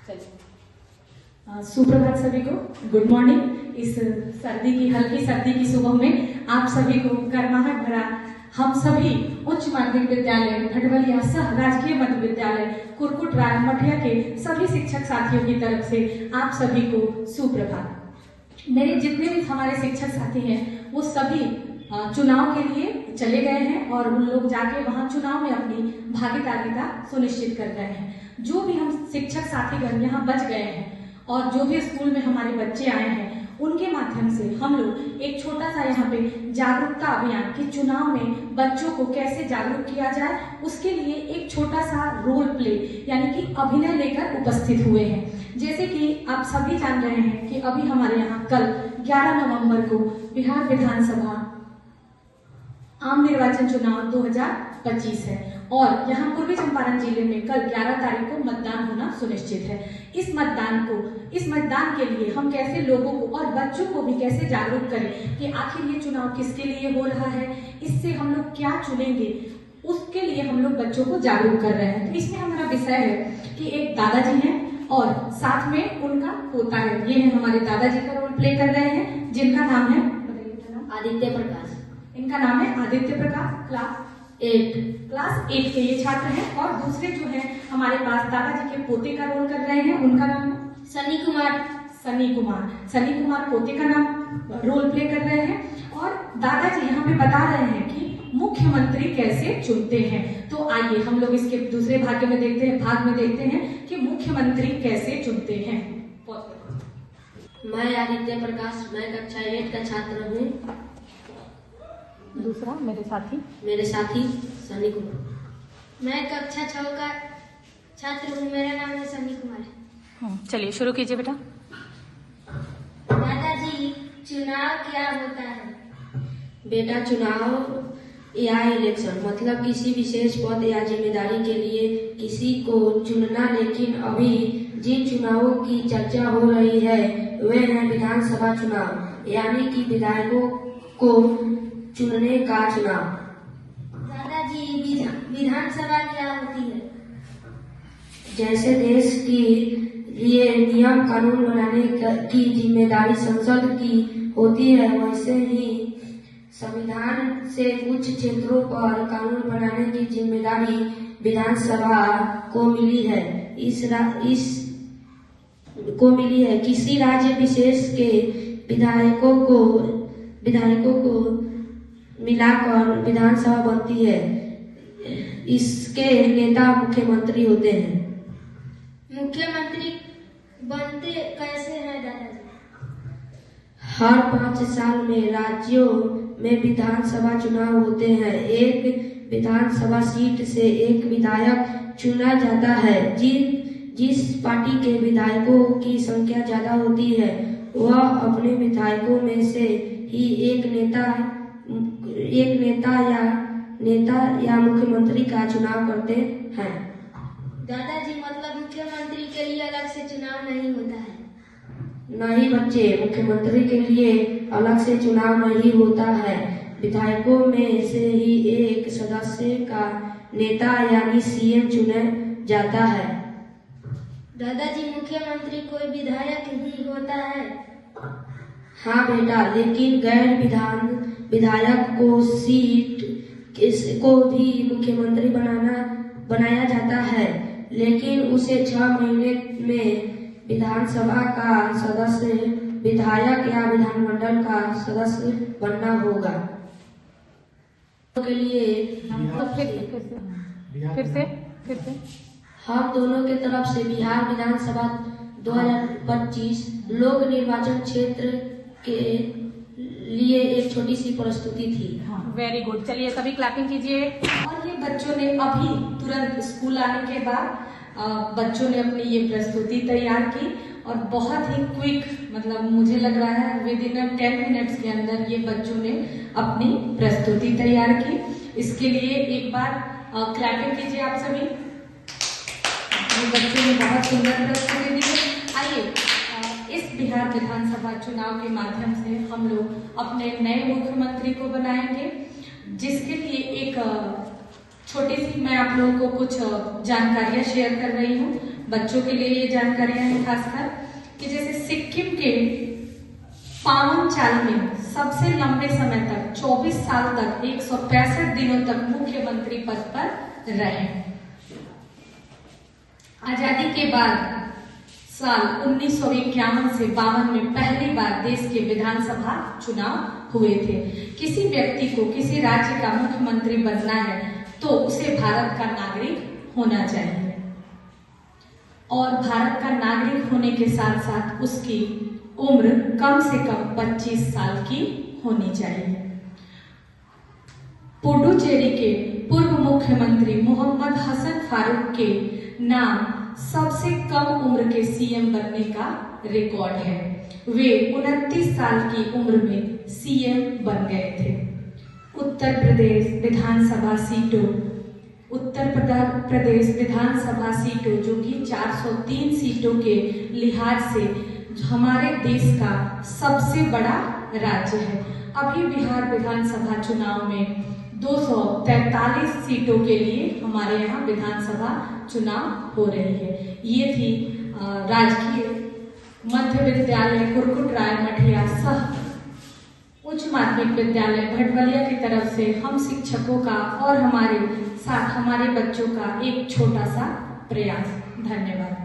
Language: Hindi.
चलिए, सुप्रभात सभी को, गुड मॉर्निंग। इस सर्दी की, हल्की सर्दी की सुबह में आप सभी को गर्माहट भरा हम सभी उच्च माध्यमिक विद्यालय भटवलिया सह राजकीय मध्य विद्यालय कुरकुट राय मठिया के सभी शिक्षक साथियों की तरफ से आप सभी को सुप्रभात। मेरे जितने भी हमारे शिक्षक साथी हैं वो सभी चुनाव के लिए चले गए हैं और उन लोग जाके वहां चुनाव में अपनी भागीदारिता सुनिश्चित कर रहे हैं। जो भी हम शिक्षक साथीगण यहाँ बच गए हैं और जो भी स्कूल में हमारे बच्चे आए हैं उनके माध्यम से हम लोग एक छोटा सा यहाँ पे जागरूकता अभियान कि चुनाव में बच्चों को कैसे जागरूक किया जाए, उसके लिए एक छोटा सा रोल प्ले यानी कि अभिनय लेकर उपस्थित हुए हैं। जैसे कि आप सभी जान रहे हैं कि अभी हमारे यहाँ कल 11 नवंबर को बिहार विधानसभा आम निर्वाचन चुनाव 2025 है और यहाँ पूर्वी चंपारण जिले में कल 11 तारीख को मतदान होना सुनिश्चित है। इस मतदान के लिए हम कैसे लोगों को और बच्चों को भी कैसे जागरूक करें कि आखिर ये चुनाव किसके लिए हो रहा है, इससे हम लोग क्या चुनेंगे, उसके लिए हम लोग बच्चों को जागरूक कर रहे हैं। तो इसमें हमारा विषय है कि एक दादाजी हैं और साथ में उनका पोता है। ये है हमारे दादाजी का रोल प्ले कर रहे हैं जिनका नाम है आदित्य प्रकाश। इनका नाम है आदित्य प्रकाश, क्लास 8 के ये छात्र हैं। और दूसरे जो है हमारे पास दादाजी के पोते का रोल कर रहे हैं, उनका नाम है सनी कुमार पोते का नाम रोल प्ले कर रहे हैं। और दादाजी यहाँ पे बता रहे हैं कि मुख्यमंत्री कैसे चुनते हैं। तो आइए हम लोग इसके दूसरे भाग में देखते हैं कि मुख्यमंत्री कैसे चुनते हैं। मैं आदित्य प्रकाश, मैं कक्षा 8 का छात्र हूँ। दूसरा मेरे साथी सनी कुमार। मैं कक्षा 6 का छात्र हूँ, मेरा नाम है सनी कुमार। चलिए शुरू कीजिए बेटा। दादाजी, चुनाव क्या होता है? बेटा, चुनाव या इलेक्शन मतलब किसी विशेष पद या जिम्मेदारी के लिए किसी को चुनना। लेकिन अभी जिन चुनावों की चर्चा हो रही है वे हैं विधानसभा चुनाव, यानी कि विधायकों को चुनने का चुनाव। दादाजी, विधानसभा क्या होती है? जैसे देश के लिए नियम कानून बनाने की जिम्मेदारी संसद की होती है, वैसे ही संविधान से कुछ क्षेत्रों पर कानून बनाने की जिम्मेदारी विधानसभा को मिली है। किसी राज्य विशेष के विधायकों को मिलाकर विधानसभा बनती है। इसके नेता मुख्यमंत्री होते हैं। मुख्यमंत्री बनते कैसे हैं दादाजी? हर 5 साल में राज्यों में विधानसभा चुनाव होते हैं। एक विधानसभा सीट से एक विधायक चुना जाता है। जिस पार्टी के विधायकों की संख्या ज्यादा होती है वह अपने विधायकों में से ही एक नेता या मुख्यमंत्री का चुनाव करते हैं। दादाजी, मतलब मुख्यमंत्री के लिए अलग से चुनाव नहीं होता है? नहीं बच्चे, मुख्यमंत्री के लिए अलग से चुनाव नहीं होता है। विधायकों में से ही एक सदस्य का नेता यानी सीएम चुना जाता है। दादाजी, मुख्यमंत्री कोई विधायक ही होता है? हाँ बेटा, लेकिन गैर विधायक को भी मुख्यमंत्री बनाया जाता है, लेकिन उसे 6 महीने में विधानसभा का सदस्य, विधायक या विधानमंडल का सदस्य बनना होगा। के लिए फिर से हम दोनों के तरफ से बिहार विधानसभा 2025 लोक निर्वाचन क्षेत्र के लिए एक छोटी सी प्रस्तुति थी। वेरी गुड, चलिए सभी क्लैपिंग कीजिए। और ये बच्चों ने अभी तुरंत स्कूल आने के बाद बच्चों ने अपनी ये प्रस्तुति तैयार की और बहुत ही क्विक, मतलब मुझे लग रहा है विदिन 10 मिनट्स के अंदर ये बच्चों ने अपनी प्रस्तुति तैयार की। इसके लिए एक बार क्लैपिंग कीजिए आप सभी। बच्चों ने बहुत सुंदर प्रस्तुति दी है। आइए इस बिहार विधानसभा चुनाव के माध्यम से हम लोग अपने नए मुख्यमंत्री को बनाएंगे, जिसके लिए एक छोटी सी मैं आप लोगों को कुछ जानकारियां शेयर कर रही हूँ। बच्चों के लिए ये जानकारियां हैं खासकर कि जैसे सिक्किम के पावन चाल में सबसे लंबे समय तक 24 साल तक 165 दिनों तक मुख्यमंत्री पद पर रहे। आजादी के बाद साल 1951 से 52 में पहली बार देश के विधानसभा चुनाव हुए थे। किसी व्यक्ति को किसी राज्य का मुख्यमंत्री बनना है तो उसे भारत का नागरिक होना चाहिए और भारत का नागरिक होने के साथ साथ उसकी उम्र कम से कम 25 साल की होनी चाहिए। पुडुचेरी के पूर्व मुख्यमंत्री मोहम्मद हसन फारूक के नाम सबसे कम उम्र के सीएम बनने का रिकॉर्ड है। वे 29 साल की उम्र में सीएम बन गए थे। उत्तर प्रदेश विधानसभा सीटों जो कि 403 सीटों के लिहाज से हमारे देश का सबसे बड़ा राज्य है। अभी बिहार विधानसभा चुनाव में 243 सीटों के लिए हमारे यहाँ विधानसभा चुनाव हो रही है। ये थी राजकीय मध्य विद्यालय कुरकुट राय मठिया सह उच्च माध्यमिक विद्यालय भटवलिया की तरफ से हम शिक्षकों का और हमारे साथ हमारे बच्चों का एक छोटा सा प्रयास। धन्यवाद।